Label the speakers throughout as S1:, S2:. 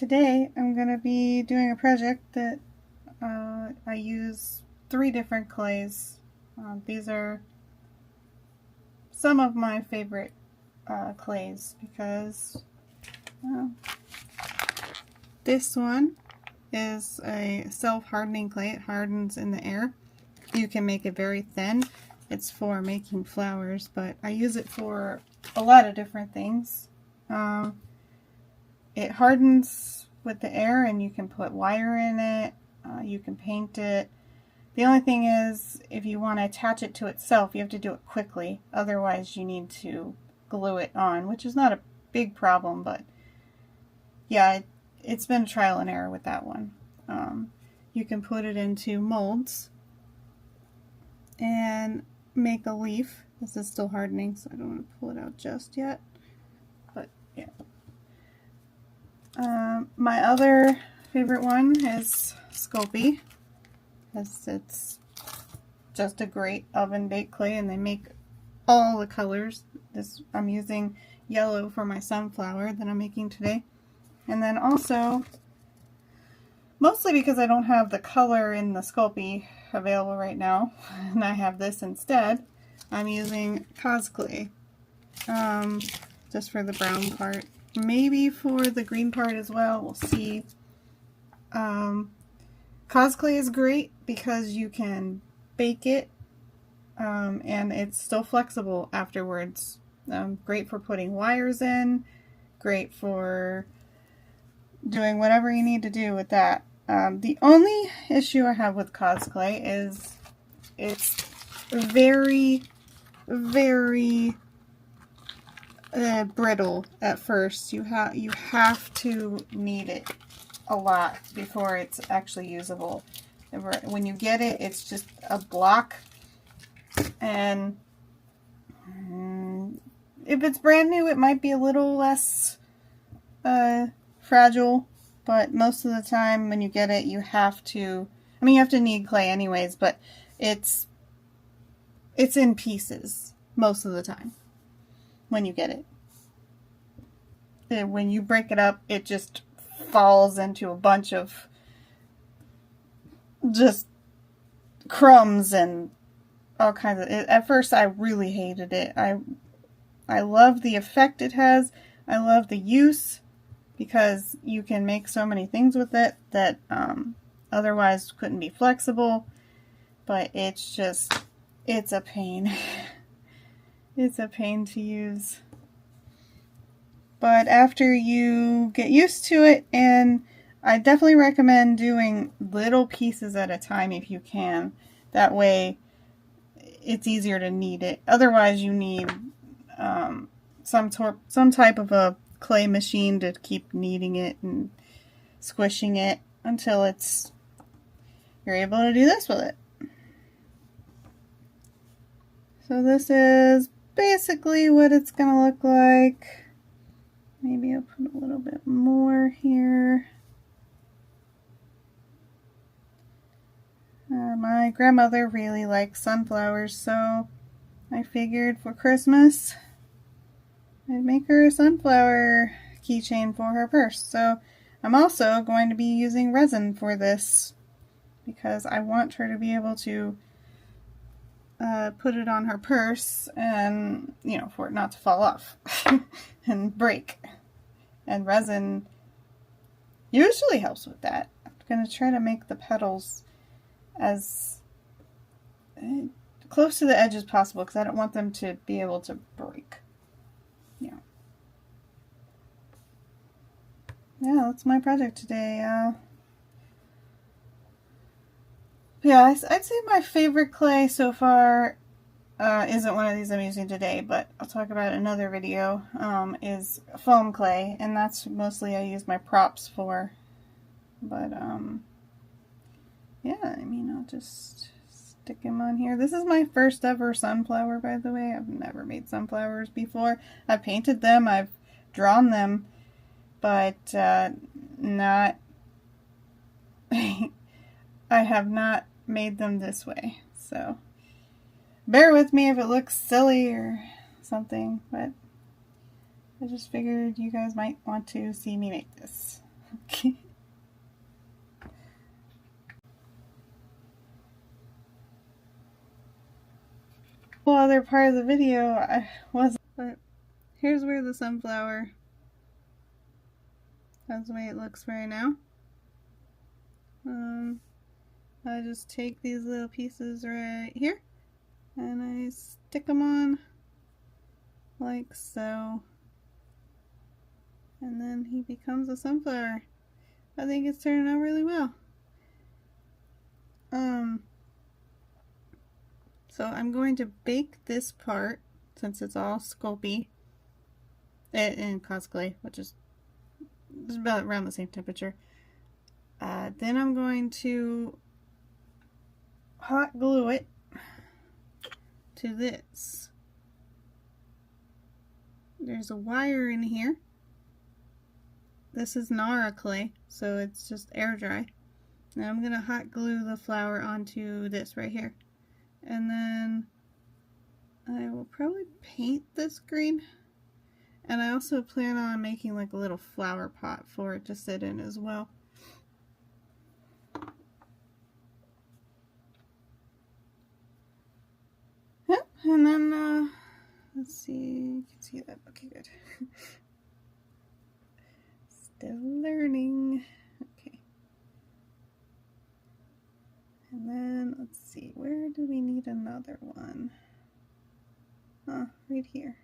S1: today I'm going to be doing a project that I use 3 different clays. These are some of my favorite clays because this one is a self-hardening clay. It hardens in the air. You can make it very thin. It's for making flowers, but I use it for a lot of different things. It hardens with the air and you can put wire in it. You can paint it. The only thing is, if you want to attach it to itself, you have to do it quickly. Otherwise, you need to glue it on, which is not a big problem, but yeah, it's been trial and error with that one. You can put it into molds and make a leaf. This is still hardening, so I don't want to pull it out just yet. But yeah. My other favorite one is Sculpted, because it's just a great oven baked clay, and they make all the colors. I'm using yellow for my sunflower that I'm making today. And then also, mostly because I don't have the color in the Sculpey available right now, and I have this instead, I'm using clay, just for the brown part. Maybe for the green part as well, we'll see. Clay is great because you can bake it, and it's still flexible afterwards. Great for putting wires in, great for doing whatever you need to do with that. The only issue I have with clay is it's very, very brittle at first. You have to knead it a lot before it's actually usable. When you get it, it's just a block, and if it's brand new, it might be a little less fragile, but most of the time when you get it, you have to knead clay anyways, but it's in pieces most of the time when you get it. And when you break it up, it just falls into a bunch of just crumbs and all kinds of it. At first, I really hated it. I love the effect it has. I love the use, because you can make so many things with it that otherwise couldn't be flexible. But it's a pain. It's a pain to use. But after you get used to it, and I definitely recommend doing little pieces at a time if you can. That way it's easier to knead it. Otherwise you need some type of a clay machine to keep kneading it and squishing it until you're able to do this with it. So this is basically what it's going to look like. Maybe I'll put a little bit more here. My grandmother really likes sunflowers, so I figured for Christmas I'd make her a sunflower keychain for her purse. So I'm also going to be using resin for this, because I want her to be able to put it on her purse, and for it not to fall off and break. And resin usually helps with that. I'm going to try to make the petals as close to the edge as possible, because I don't want them to be able to break. Yeah, that's my project today. Yeah, I'd say my favorite clay so far isn't one of these I'm using today, but I'll talk about another video, is foam clay, and that's mostly I use my props for. But, yeah, I'll just stick him on here. This is my first ever sunflower, by the way. I've never made sunflowers before. I've painted them, I've drawn them, but not... I have not made them this way, so bear with me if it looks silly or something, but I just figured you guys might want to see me make this. Well, other part of the video was, but here's where the sunflower, that's the way it looks right now. I just take these little pieces right here and I stick them on like so, and then he becomes a sunflower. I think it's turning out really well. So I'm going to bake this part, since it's all Sculpey in cosplay, which is about around the same temperature. Then I'm going to hot glue it to this. There's a wire in here. This is Nara clay, so it's just air dry. Now I'm going to hot glue the flower onto this right here. And then I will probably paint this green. And I also plan on making like a little flower pot for it to sit in as well. Yep, and then let's see, you can see that. Okay, good. Still learning. Okay. And then let's see, where do we need another one? Right here.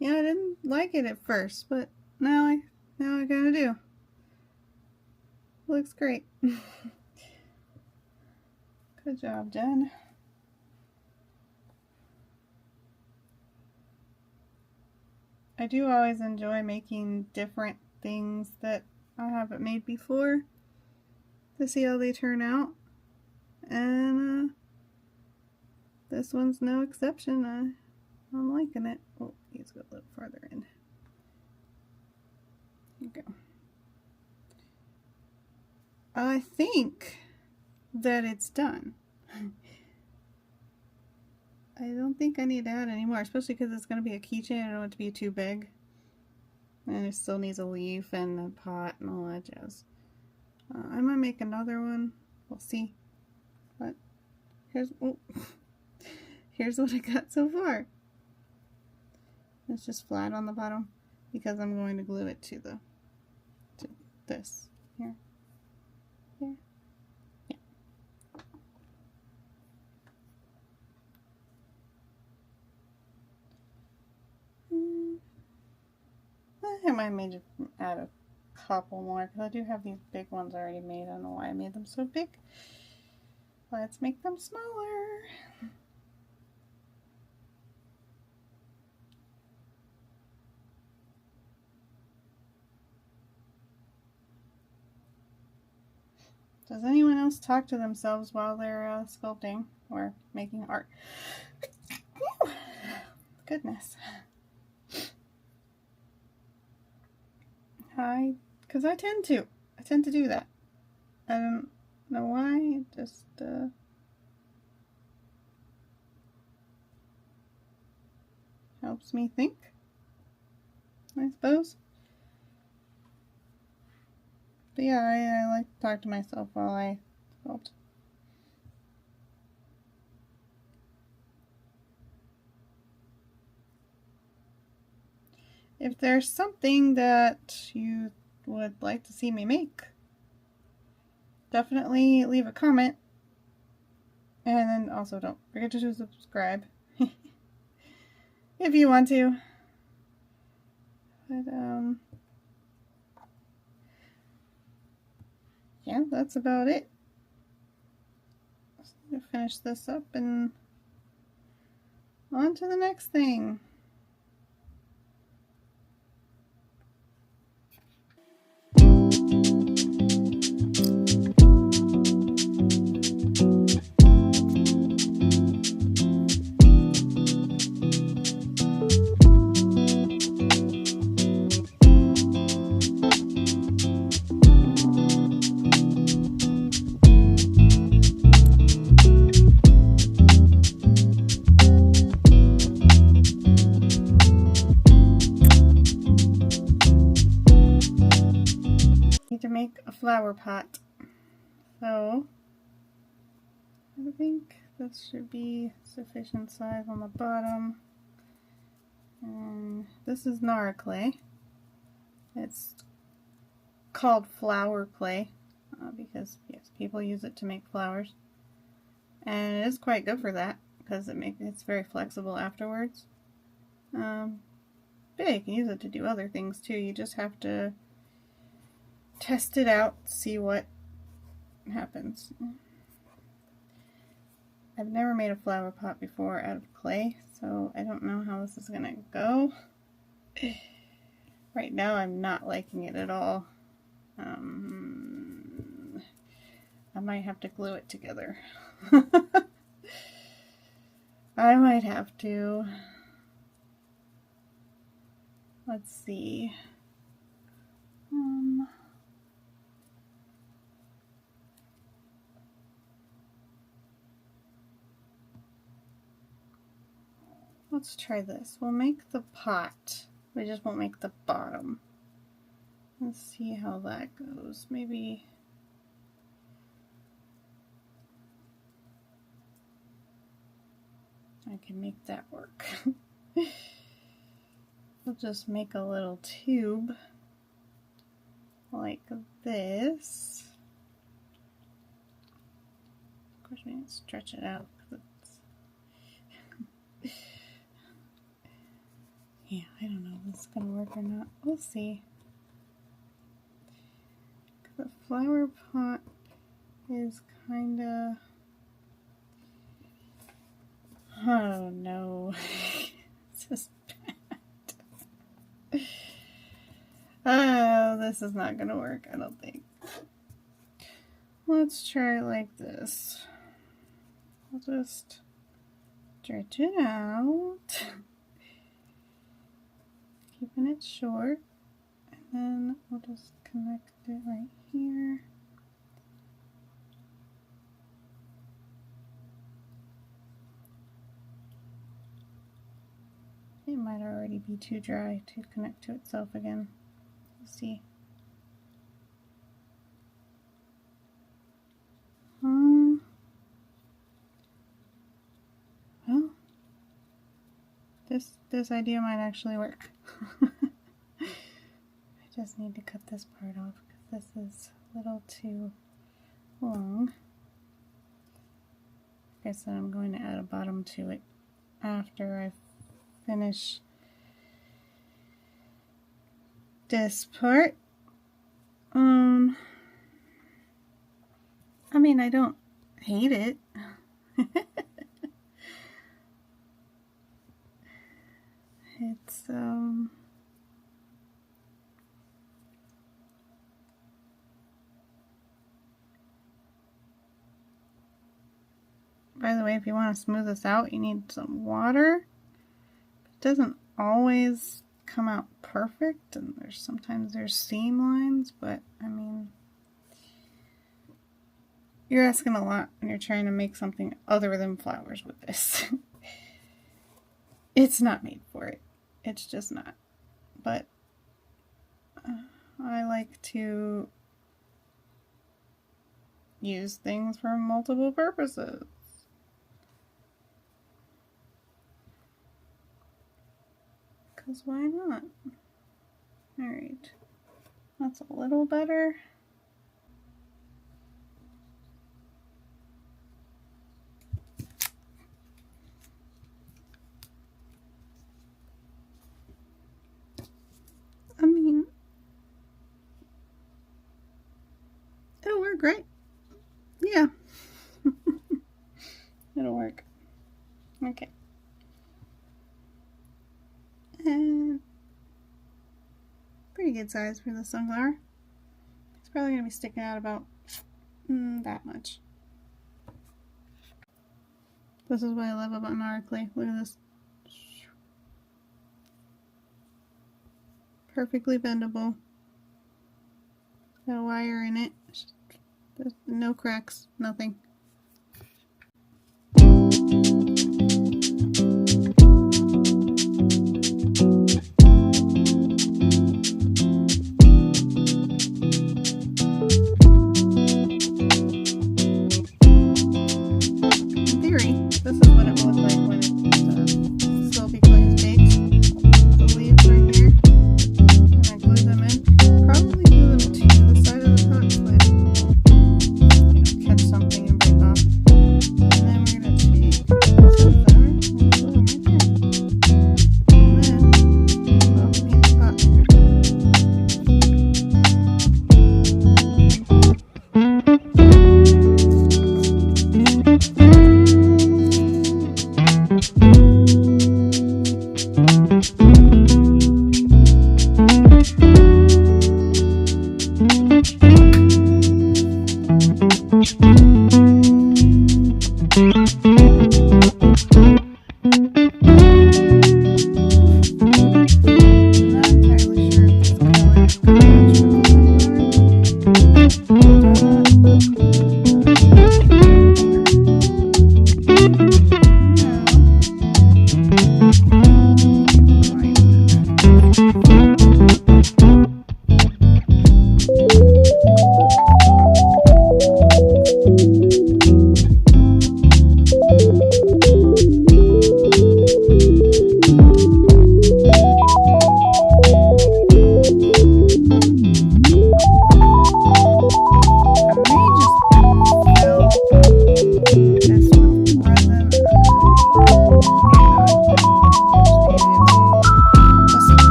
S1: Yeah, I didn't like it at first, but now I kind of do. Looks great. Good job, Jen. I do always enjoy making different things that I haven't made before to see how they turn out, and this one's no exception. I'm liking it. Oh, needs to go a little farther in. Here you go. I think that it's done. I don't think I need to add any more, especially because it's going to be a keychain. I don't want it to be too big. And it still needs a leaf and a pot and all that jazz. I might make another one. We'll see. But here's what I got so far. It's just flat on the bottom because I'm going to glue it to this here. Here. Yeah. I might add a couple more because I do have these big ones already made. I don't know why I made them so big. Let's make them smaller. Does anyone else talk to themselves while they're sculpting or making art? Whew. Goodness. Because I tend to do that. I don't know why, it just helps me think, I suppose. But yeah, I like to talk to myself while I sculpt. If there's something that you would like to see me make, definitely leave a comment. And then also don't forget to subscribe if you want to. But yeah, that's about it. Just need to finish this up and on to the next thing. to make a flower pot. So I think this should be sufficient size on the bottom. And this is Nara clay. It's called flower clay because yes, people use it to make flowers, and it is quite good for that because it's very flexible afterwards. But yeah, you can use it to do other things too. You just have to test it out, see what happens. I've never made a flower pot before out of clay, so I don't know how this is gonna go. Right now I'm not liking it at all. I might have to glue it together. I might have to. Let's see. Let's try this. We'll make the pot. We just won't make the bottom. Let's see how that goes. Maybe I can make that work. We'll just make a little tube like this. Of course, we need to stretch it out. Yeah, I don't know if this is going to work or not. We'll see. The flower pot is kind of... Oh no. It's just bad. Oh, this is not going to work, I don't think. Let's try it like this. I'll just stretch it out. Keeping it short, and then we'll just connect it right here. It might already be too dry to connect to itself again. We'll see. Well, this idea might actually work. I just need to cut this part off because this is a little too long. Like I said, I'm going to add a bottom to it after I finish this part. I mean, I don't hate it. It's by the way, if you want to smooth this out, you need some water. It doesn't always come out perfect, and sometimes there's seam lines, but I mean, you're asking a lot when you're trying to make something other than flowers with this. It's not made for it. It's just not. But I like to use things for multiple purposes. Because why not? Alright. That's a little better. I mean, it'll work, right? Yeah. It'll work. Okay. And pretty good size for the sunflower. It's probably going to be sticking out about that much. This is what I love about Nara clay. Look at this. Perfectly bendable. Got a wire in it. There's no cracks, nothing.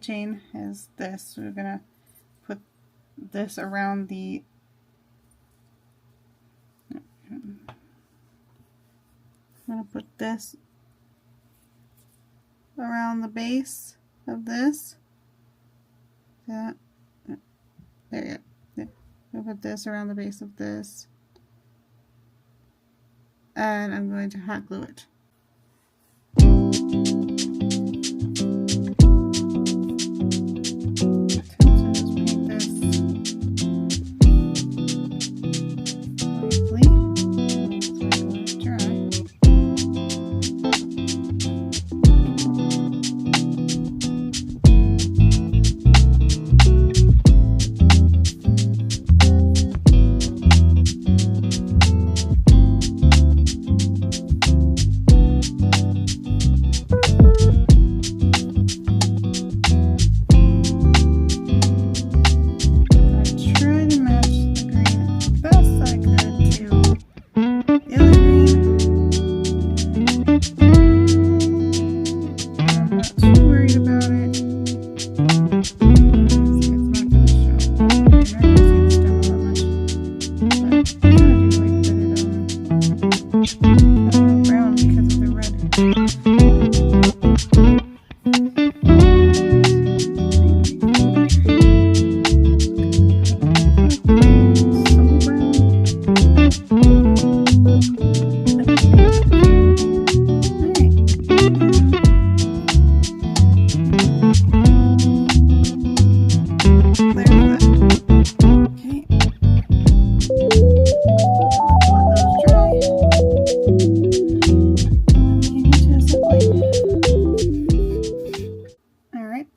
S1: keychain is this. We're gonna put this around the I'm gonna put this around the base of this. There you go. I'll put this around the base of this. And I'm going to hot glue it.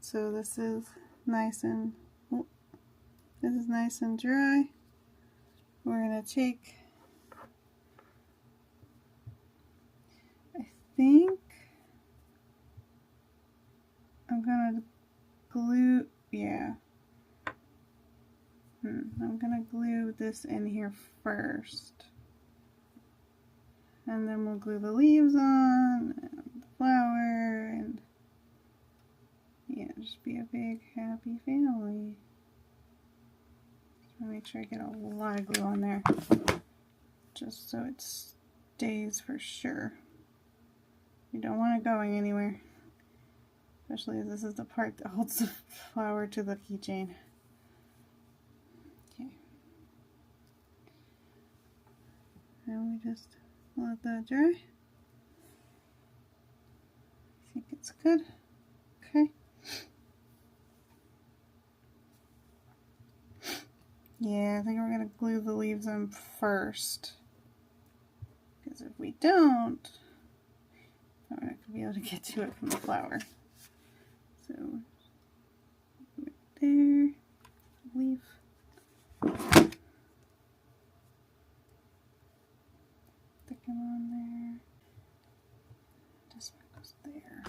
S1: So this is nice and dry. We're gonna take, I think I'm gonna glue, yeah. I'm gonna glue this in here first. And then we'll glue the leaves on, and the flower, and yeah, just be a big happy family. So make sure I get a lot of glue on there, just so it stays for sure. You don't want it going anywhere, especially as this is the part that holds the flower to the keychain. Okay. And we just let that dry. I think it's good. Okay. Yeah, I think we're going to glue the leaves on first. Because if we don't, we're not going to be able to get to it from the flower. So, right there, leaf. Stick them on there. This one goes there.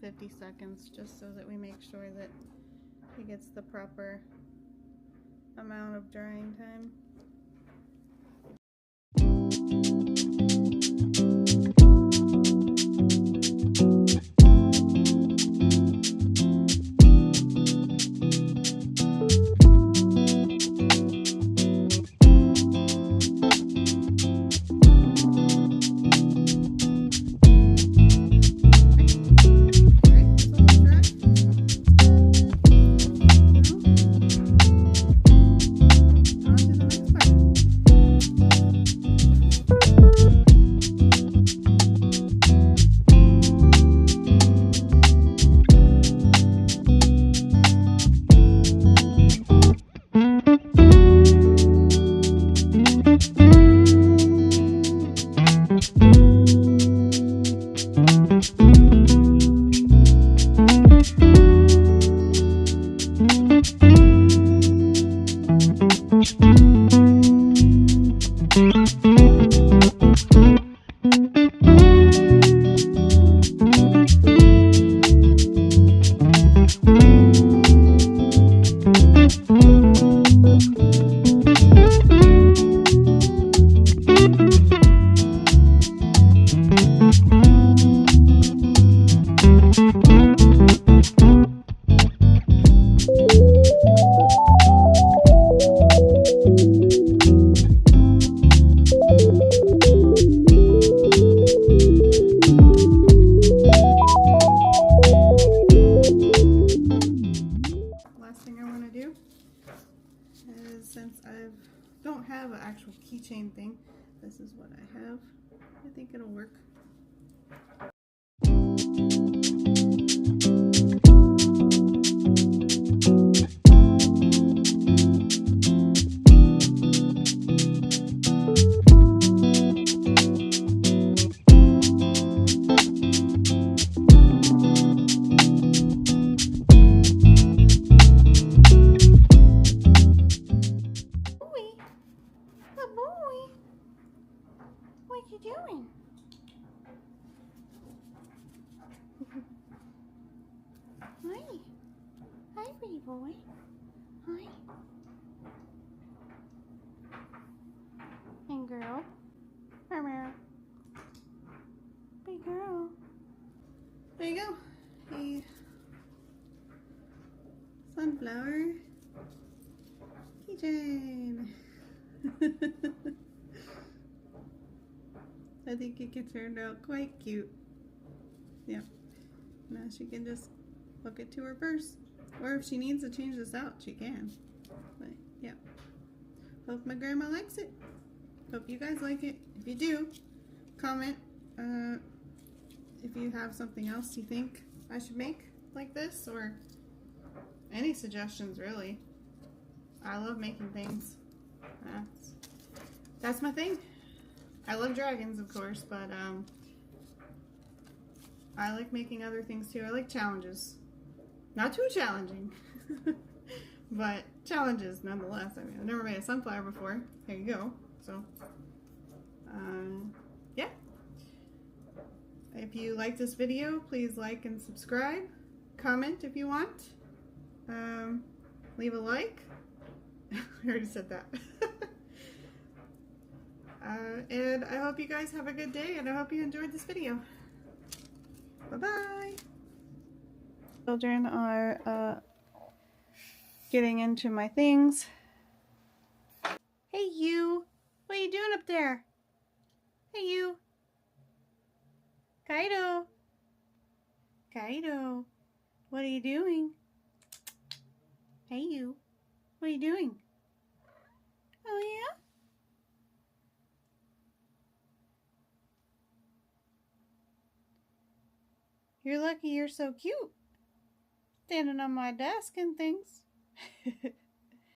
S1: 50 seconds just so that we make sure that he gets the proper amount of drying time. Since I don't have an actual keychain thing, this is what I have. I think it'll work. What you doing? Hi. Hi, pretty boy. Hi. And girl. Meow. Big girl. There you go. A sunflower keychain. I think it turned out quite cute. Yeah. Now she can just hook it to her purse. Or if she needs to change this out, she can. But yeah. Hope my grandma likes it. Hope you guys like it. If you do, comment if you have something else you think I should make like this, or any suggestions really. I love making things. That's my thing. I love dragons, of course, but I like making other things too. I like challenges. Not too challenging, but challenges nonetheless. I mean, I've never made a sunflower before. There you go. So, yeah. If you like this video, please like and subscribe. Comment if you want. Leave a like. I already said that. And I hope you guys have a good day, and I hope you enjoyed this video. Bye-bye. Children are getting into my things. Hey you, what are you doing up there? Hey you. Kaido. Kaido, what are you doing? Hey you, what are you doing? Oh yeah? You're lucky you're so cute. Standing on my desk and things.